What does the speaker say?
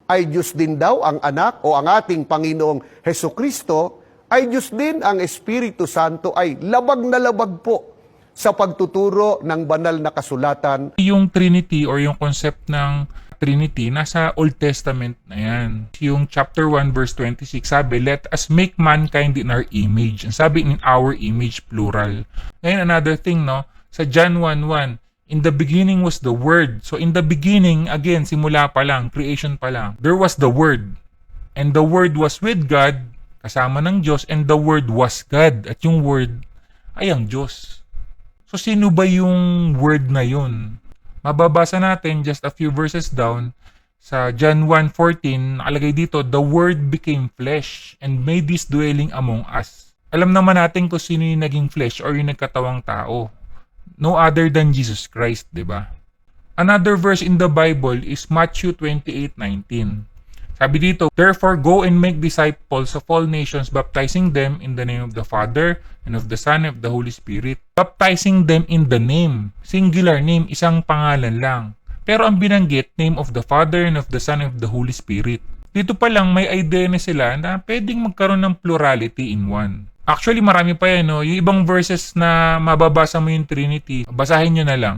ay Diyos din daw ang anak o ang ating Panginoong Hesukristo, ay Diyos din ang Espiritu Santo ay labag na labag po sa pagtuturo ng banal na kasulatan. Yung Trinity or yung concept ng Trinity, nasa Old Testament na yan. Yung chapter 1 verse 26, sabi, let us make mankind in our image. And sabi, in our image, plural. Ngayon, another thing, no? Sa John 1:1, in the beginning was the Word. So, in the beginning, again, simula pa lang, creation pa lang, there was the Word. And the Word was with God, kasama ng Diyos, and the Word was God. At yung Word ay ang Diyos. So, sino ba yung Word na yun? Mababasa natin just a few verses down sa John 1:14, nakalagay dito, the Word became flesh and made His dwelling among us. Alam naman natin kung sino yung naging flesh or yung nagkatawang tao. No other than Jesus Christ, di ba? Another verse in the Bible is Matthew 28:19. Sabi dito, therefore go and make disciples of all nations, baptizing them in the name of the Father and of the Son and of the Holy Spirit. Baptizing them in the name. Singular name, isang pangalan lang. Pero ang binanggit, name of the Father and of the Son and of the Holy Spirit. Dito pa lang may idea na sila na pwedeng magkaroon ng plurality in one. Actually, marami pa yan, no? Yung ibang verses na mababasa mo yung Trinity, basahin nyo na lang.